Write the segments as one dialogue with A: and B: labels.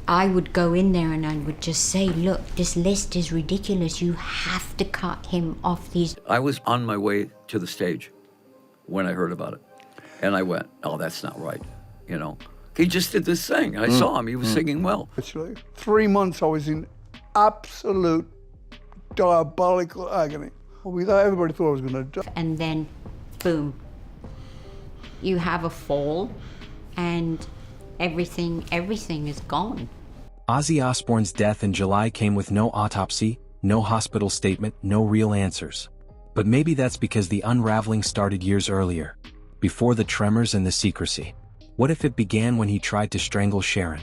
A: I would go in there and I would just say, look, this list is ridiculous. You have to cut him off these.
B: I was on my way to the stage when I heard about it. And I went, oh, that's not right, you know. He just did this thing. I saw him. He was singing well.
C: Actually, 3 months I was in absolute diabolical agony. Everybody thought I was going to die.
A: And then, boom, you have a fall and everything is gone.
D: Ozzy Osbourne's death in July came with no autopsy, no hospital statement, no real answers. But maybe that's because the unraveling started years earlier, before the tremors and the secrecy. What if it began when he tried to strangle Sharon?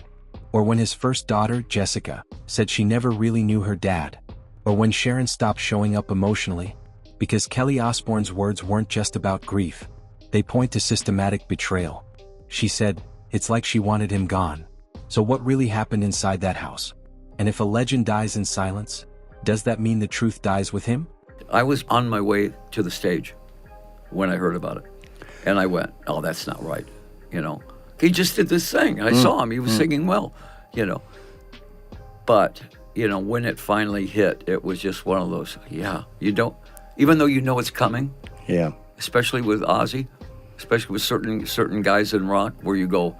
D: Or when his first daughter, Jessica, said she never really knew her dad? Or when Sharon stopped showing up emotionally? Because Kelly Osbourne's words weren't just about grief. They point to systematic betrayal. She said, it's like she wanted him gone. So what really happened inside that house? And if a legend dies in silence, does that mean the truth dies with him?
B: I was on my way to the stage when I heard about it. And I went, oh, that's not right, you know. He just did this thing. I saw him. He was singing well, you know. But, you know, when it finally hit, it was just one of those, you don't, even though you know it's coming, especially with Ozzy, especially with certain guys in rock, where you go,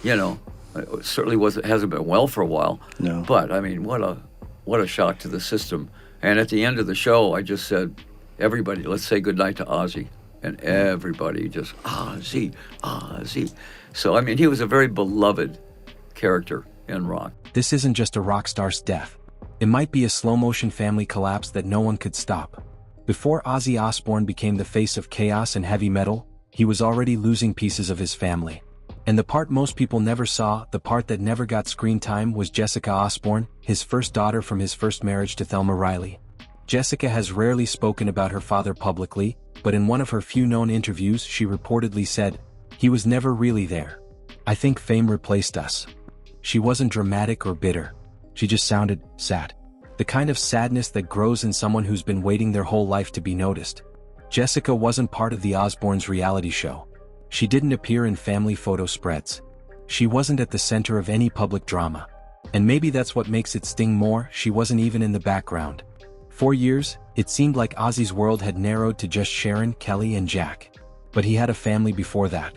B: you know, it certainly hasn't been well for a while.
E: No.
B: But I mean, what a shock to the system. And at the end of the show, I just said, everybody, let's say goodnight to Ozzy. And everybody just, Ozzy, Ozzy. So, I mean, he was a very beloved character in rock.
D: This isn't just a rock star's death. It might be a slow-motion family collapse that no one could stop. Before Ozzy Osbourne became the face of chaos and heavy metal, he was already losing pieces of his family. And the part most people never saw, the part that never got screen time, was Jessica Osbourne, his first daughter from his first marriage to Thelma Riley. Jessica has rarely spoken about her father publicly, but in one of her few known interviews she reportedly said, he was never really there. I think fame replaced us. She wasn't dramatic or bitter. She just sounded sad. The kind of sadness that grows in someone who's been waiting their whole life to be noticed. Jessica wasn't part of the Osbournes' reality show. She didn't appear in family photo spreads. She wasn't at the center of any public drama. And maybe that's what makes it sting more. She wasn't even in the background. For years, it seemed like Ozzy's world had narrowed to just Sharon, Kelly, and Jack. But he had a family before that.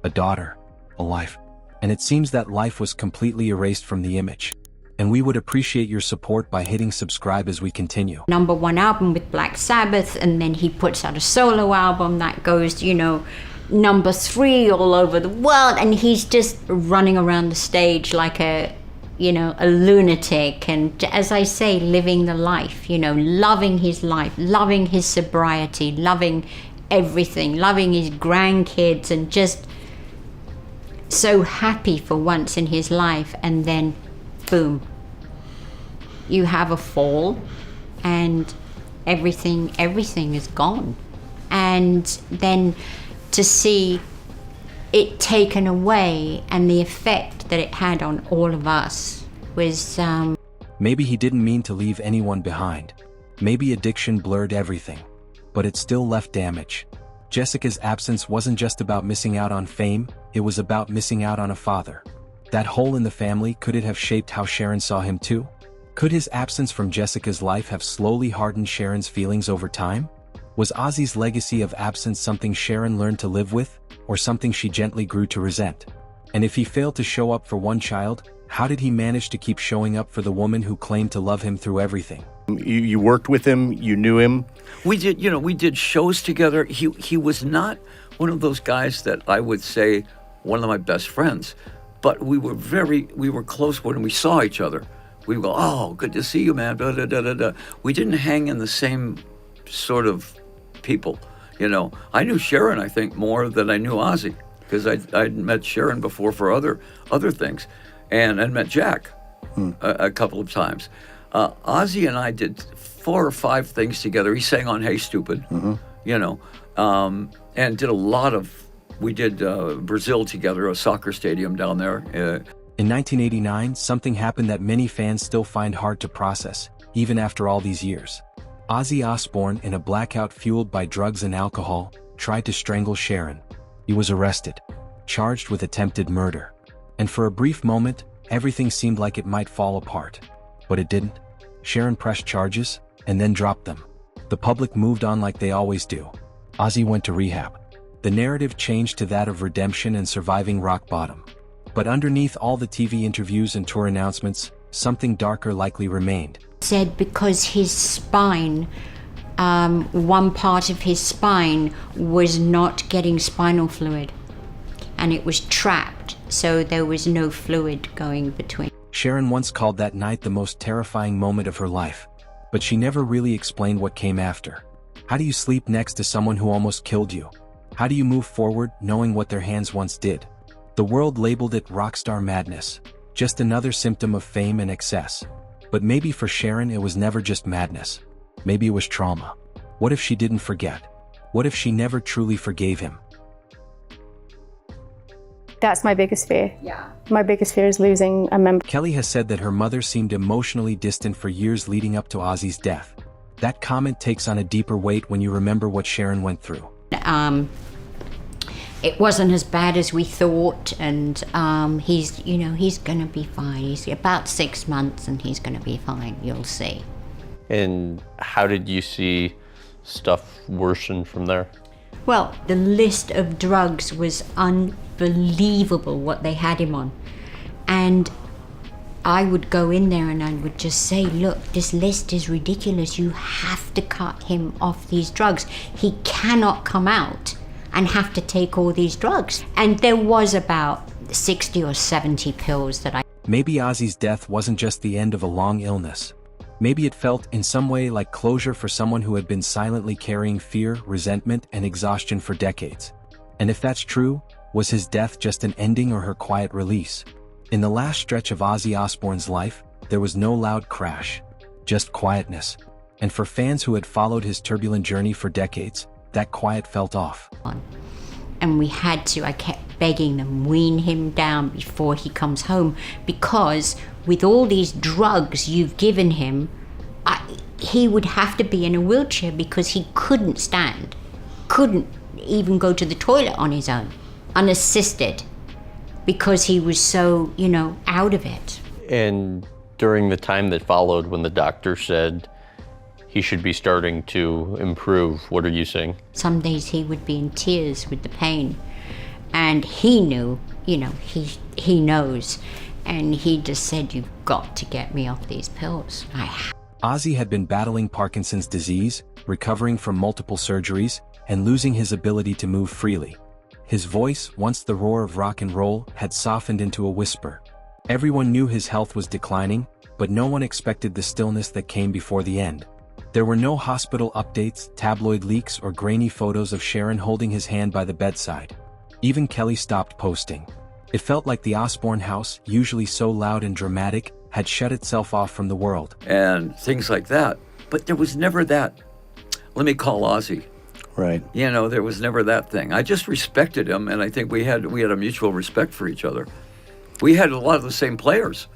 D: A daughter. A life. And it seems that life was completely erased from the image. And we would appreciate your support by hitting subscribe as we continue.
A: #1 album with Black Sabbath, and then he puts out a solo album that goes, you know, #3 all over the world, and he's just running around the stage like a lunatic, and as I say, living the life, you know, loving his life, loving his sobriety, loving everything, loving his grandkids, and just so happy for once in his life. And then boom, you have a fall and everything is gone. And then to see it taken away and the effect that it had on all of us was
D: Maybe he didn't mean to leave anyone behind. Maybe addiction blurred everything. But it still left damage. Jessica's absence wasn't just about missing out on fame, it was about missing out on a father. That hole in the family, could it have shaped how Sharon saw him too? Could his absence from Jessica's life have slowly hardened Sharon's feelings over time? Was Ozzy's legacy of absence something Sharon learned to live with, or something she gently grew to resent? And if he failed to show up for one child, how did he manage to keep showing up for the woman who claimed to love him through everything?
E: You worked with him, you knew him.
B: We did shows together. He was not one of those guys that I would say one of my best friends, but we were close when we saw each other. We would go, oh, good to see you, man, da, da, da, da, da. We didn't hang in the same sort of people, you know. I knew Sharon, I think, more than I knew Ozzy, because I'd met Sharon before for other things, and met Jack a couple of times. Ozzy and I did 4 or 5 things together. He sang on Hey Stupid, you know, and did a lot of, we did Brazil together, a soccer stadium down there.
D: In 1989, something happened that many fans still find hard to process, even after all these years. Ozzy Osbourne, in a blackout fueled by drugs and alcohol, tried to strangle Sharon. He was arrested, charged with attempted murder. And for a brief moment, Everything seemed like it might fall apart. But it didn't. Sharon pressed charges, and then dropped them. The public moved on like they always do. Ozzy went to rehab. The narrative changed to that of redemption and surviving rock bottom. But underneath all the TV interviews and tour announcements, something darker likely remained.
A: Said because his spine, one part of his spine was not getting spinal fluid, and it was trapped, so there was no fluid going between.
D: Sharon once called that night the most terrifying moment of her life, but she never really explained what came after. How do you sleep next to someone who almost killed you? How do you move forward knowing what their hands once did? The world labeled it rockstar madness, just another symptom of fame and excess. But maybe for Sharon it was never just madness. Maybe it was trauma. What if she didn't forget? What if she never truly forgave him?
F: That's my biggest fear.
A: Yeah.
F: My biggest fear is losing a member.
D: Kelly has said that her mother seemed emotionally distant for years leading up to Ozzy's death. That comment takes on a deeper weight when you remember what Sharon went through.
A: It wasn't as bad as we thought, and he's gonna be fine. He's about 6 months and he's gonna be fine, you'll see.
G: And how did you see stuff worsen from there?
A: Well, the list of drugs was unbelievable what they had him on. And I would go in there and I would just say, look, this list is ridiculous. You have to cut him off these drugs. He cannot come out and have to take all these drugs. And there was about 60 or 70 pills that I...
D: Maybe Ozzy's death wasn't just the end of a long illness. Maybe it felt in some way like closure for someone who had been silently carrying fear, resentment, and exhaustion for decades. And if that's true, was his death just an ending or her quiet release? In the last stretch of Ozzy Osbourne's life, there was no loud crash, just quietness. And for fans who had followed his turbulent journey for decades, that quiet felt off.
A: And I kept begging them, wean him down before he comes home, because with all these drugs you've given him, he would have to be in a wheelchair because he couldn't stand, couldn't even go to the toilet on his own, unassisted, because he was so, out of it.
G: And during the time that followed, when the doctor said he should be starting to improve, what are you saying?
A: Some days he would be in tears with the pain, and he knew, he knows, and he just said, you've got to get me off these pills.
D: Ozzy had been battling Parkinson's disease, recovering from multiple surgeries, and losing his ability to move freely. His voice, once the roar of rock and roll, had softened into a whisper. Everyone knew his health was declining, but no one expected the stillness that came before the end. There were no hospital updates, tabloid leaks, or grainy photos of Sharon holding his hand by the bedside. Even Kelly stopped posting. It felt like the Osbourne house, usually so loud and dramatic, had shut itself off from the world.
B: And things like that. But there was never that, let me call Ozzy.
E: Right.
B: There was never that thing. I just respected him, and I think we had a mutual respect for each other. We had a lot of the same players.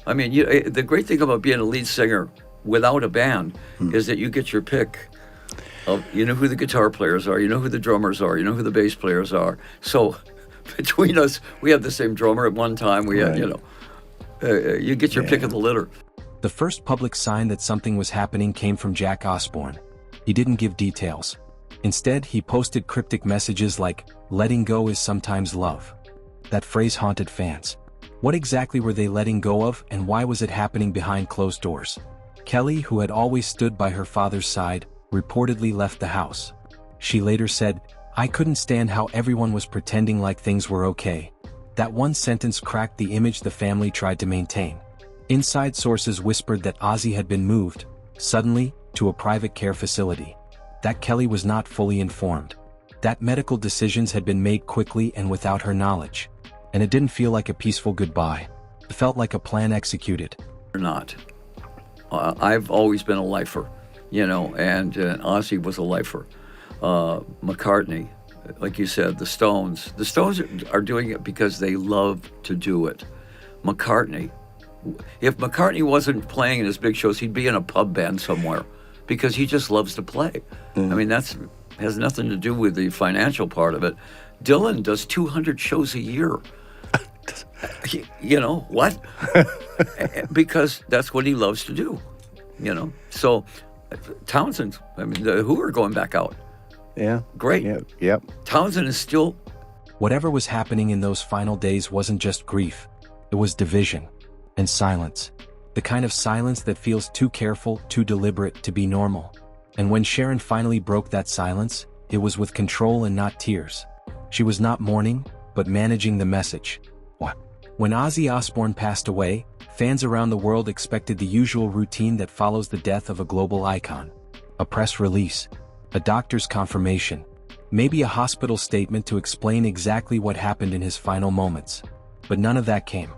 B: I mean, the great thing about being a lead singer without a band is that you get your pick of, who the guitar players are, who the drummers are, who the bass players are. So between us, we had the same drummer at one time. We had, you get your pick of the litter.
D: The first public sign that something was happening came from Jack Osbourne. He didn't give details. Instead, he posted cryptic messages like, letting go is sometimes love. That phrase haunted fans. What exactly were they letting go of, and why was it happening behind closed doors? Kelly, who had always stood by her father's side, reportedly left the house. She later said, I couldn't stand how everyone was pretending like things were okay. That one sentence cracked the image the family tried to maintain. Inside sources whispered that Ozzy had been moved, suddenly, to a private care facility. That Kelly was not fully informed. That medical decisions had been made quickly and without her knowledge. And it didn't feel like a peaceful goodbye. It felt like a plan executed.
B: Or not. I've always been a lifer, and Ozzy was a lifer. McCartney, like you said, the Stones are doing it because they love to do it. McCartney, if McCartney wasn't playing in his big shows, he'd be in a pub band somewhere because he just loves to play. I mean, has nothing to do with the financial part of it. Dylan does 200 shows a year. You know, what? Because that's what he loves to do, you know. So Townsend, I mean, the Who are going back out.
E: Yeah.
B: Great.
E: Yeah. Yep.
B: Townsend is still...
D: Whatever was happening in those final days wasn't just grief. It was division and silence. The kind of silence that feels too careful, too deliberate to be normal. And when Sharon finally broke that silence, it was with control and not tears. She was not mourning, but managing the message. When Ozzy Osbourne passed away, fans around the world expected the usual routine that follows the death of a global icon. A press release, a doctor's confirmation, maybe a hospital statement to explain exactly what happened in his final moments. But none of that came.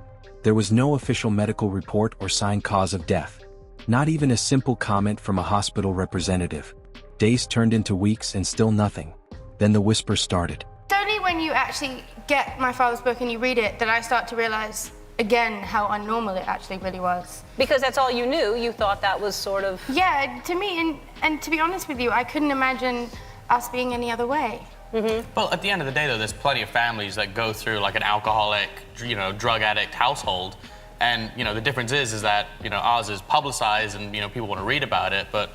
D: There was no official medical report or signed cause of death. Not even a simple comment from a hospital representative. Days turned into weeks and still nothing. Then the whisper started.
H: It's only when you actually get my father's book and you read it that I start to realize again how unnormal it actually really was.
I: Because that's all you knew, you thought that was sort of...
H: Yeah, to me, and to be honest with you, I couldn't imagine us being any other way.
J: Well, at the end of the day, though, there's plenty of families that go through like an alcoholic, you know, drug addict household. And, you know, the difference is that, you know, ours is publicized and, you know, people want to read about it, but,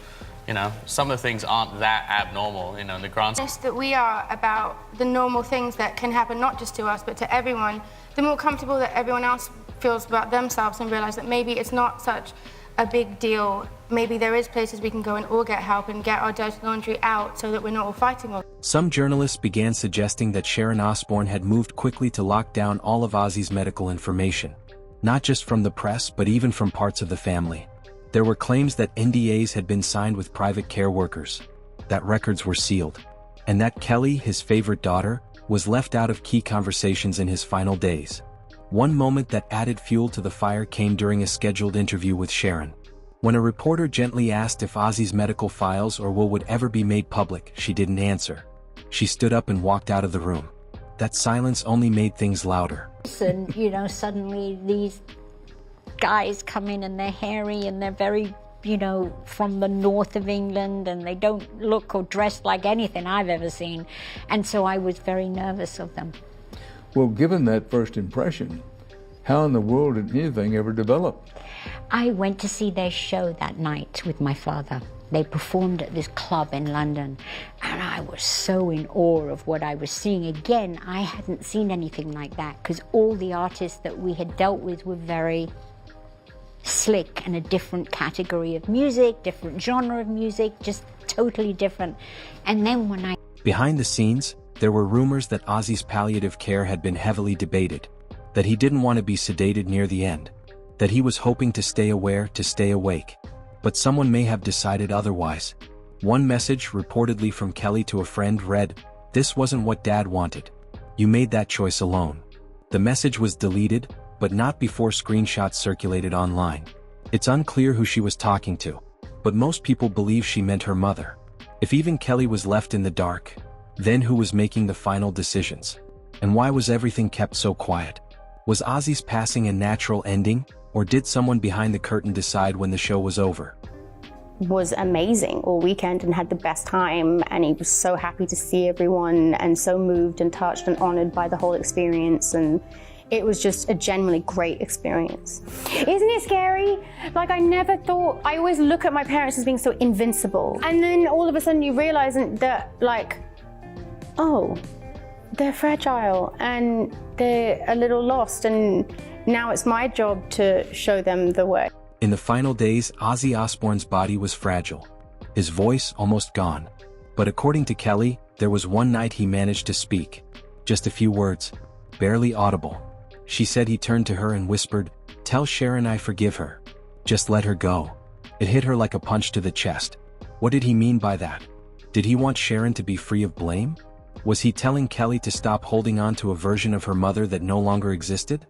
J: you know, some of the things aren't that abnormal, you know, in the grand...
H: That we are about the normal things that can happen not just to us, but to everyone, the more comfortable that everyone else feels about themselves and realize that maybe it's not such a big deal. Maybe there is places we can go and all get help and get our dirty laundry out so that we're not all fighting all.
D: Some journalists began suggesting that Sharon Osbourne had moved quickly to lock down all of Ozzy's medical information. Not just from the press, but even from parts of the family. There were claims that NDAs had been signed with private care workers, that records were sealed, and that Kelly, his favorite daughter, was left out of key conversations in his final days. One moment that added fuel to the fire came during a scheduled interview with Sharon. When a reporter gently asked if Ozzy's medical files or will would ever be made public, she didn't answer. She stood up and walked out of the room. That silence only made things louder.
A: And, you know, suddenly these guys come in and they're hairy and they're very, you know, from the north of England, and they don't look or dress like anything I've ever seen. And so I was very nervous of them.
K: Well, given that first impression, how in the world did anything ever develop?
A: I went to see their show that night with my father. They performed at this club in London, and I was so in awe of what I was seeing. Again, I hadn't seen anything like that, because all the artists that we had dealt with were very slick and a different category of music, different genre of music, just totally different. And then when I...
D: Behind the scenes, there were rumors that Ozzy's palliative care had been heavily debated, that he didn't want to be sedated near the end, that he was hoping to stay aware, to stay awake. But someone may have decided otherwise. One message, reportedly from Kelly to a friend, read, "This wasn't what Dad wanted. You made that choice alone." The message was deleted, but not before screenshots circulated online. It's unclear who she was talking to, but most people believe she meant her mother. If even Kelly was left in the dark, then who was making the final decisions? And why was everything kept so quiet? Was Ozzy's passing a natural ending, or did someone behind the curtain decide when the show was over?
F: Was amazing all weekend and had the best time, and he was so happy to see everyone and so moved and touched and honored by the whole experience, and it was just a genuinely great experience. Isn't it scary? Like, I never thought, I always look at my parents as being so invincible, and then all of a sudden you realize that, like, oh, they're fragile and they're a little lost, and now it's my job to show them the way.
D: In the final days, Ozzy Osbourne's body was fragile, his voice almost gone. But according to Kelly, there was one night he managed to speak. Just a few words, barely audible. She said he turned to her and whispered, "Tell Sharon I forgive her. Just let her go." It hit her like a punch to the chest. What did he mean by that? Did he want Sharon to be free of blame? Was he telling Kelly to stop holding on to a version of her mother that no longer existed?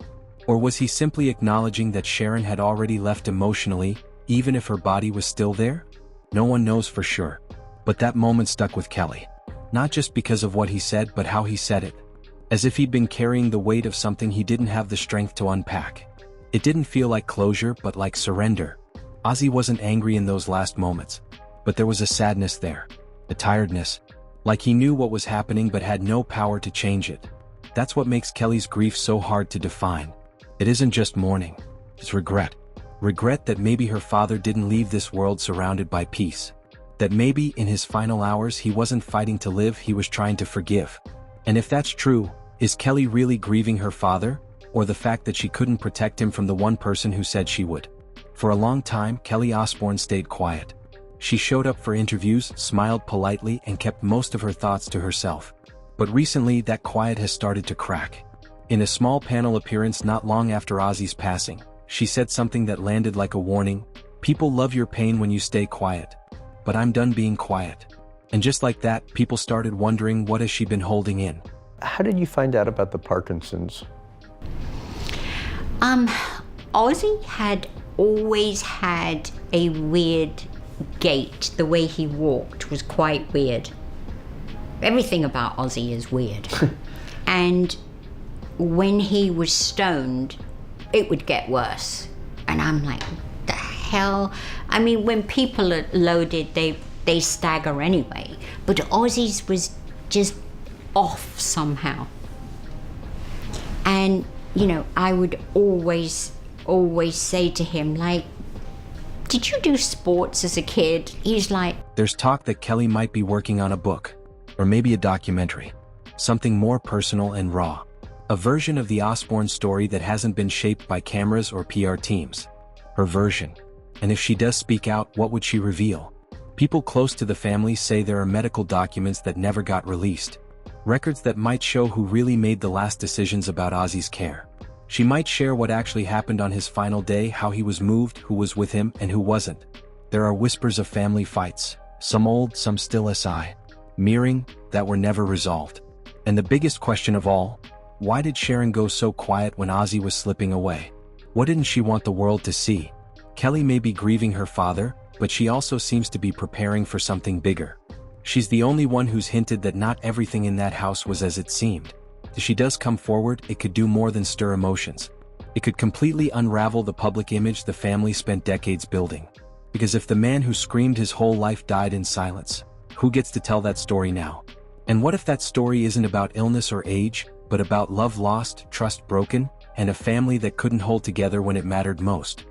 D: Or was he simply acknowledging that Sharon had already left emotionally, even if her body was still there? No one knows for sure. But that moment stuck with Kelly. Not just because of what he said, but how he said it. As if he'd been carrying the weight of something he didn't have the strength to unpack. It didn't feel like closure, but like surrender. Ozzy wasn't angry in those last moments. But there was a sadness there. A tiredness. Like he knew what was happening but had no power to change it. That's what makes Kelly's grief so hard to define. It isn't just mourning, it's regret. Regret that maybe her father didn't leave this world surrounded by peace. That maybe in his final hours he wasn't fighting to live, he was trying to forgive. And if that's true, is Kelly really grieving her father, or the fact that she couldn't protect him from the one person who said she would? For a long time, Kelly Osbourne stayed quiet. She showed up for interviews, smiled politely, and kept most of her thoughts to herself. But recently, that quiet has started to crack. In a small panel appearance not long after Ozzy's passing, she said something that landed like a warning. People love your pain when you stay quiet. But I'm done being quiet. And just like that, people started wondering, what has she been holding in?
G: How did you find out about the Parkinsons?
A: Ozzy had always had a weird gait. The way he walked was quite weird. Everything about Ozzy is weird. And when he was stoned, it would get worse. And I'm like, the hell? I mean, when people are loaded, they stagger anyway. But Ozzy's was just off somehow. And, you know, I would always say to him, like, did you do sports as a kid? He's like...
D: There's talk that Kelly might be working on a book, or maybe a documentary. Something more personal and raw. A version of the Osbourne story that hasn't been shaped by cameras or PR teams. Her version. And if she does speak out, what would she reveal? People close to the family say there are medical documents that never got released. Records that might show who really made the last decisions about Ozzy's care. She might share what actually happened on his final day, how he was moved, who was with him, and who wasn't. There are whispers of family fights, some old, some still SI, mirroring, that were never resolved. And the biggest question of all, why did Sharon go so quiet when Ozzy was slipping away? What didn't she want the world to see? Kelly may be grieving her father, but she also seems to be preparing for something bigger. She's the only one who's hinted that not everything in that house was as it seemed. If she does come forward, it could do more than stir emotions. It could completely unravel the public image the family spent decades building. Because if the man who screamed his whole life died in silence, who gets to tell that story now? And what if that story isn't about illness or age, but about love lost, trust broken, and a family that couldn't hold together when it mattered most?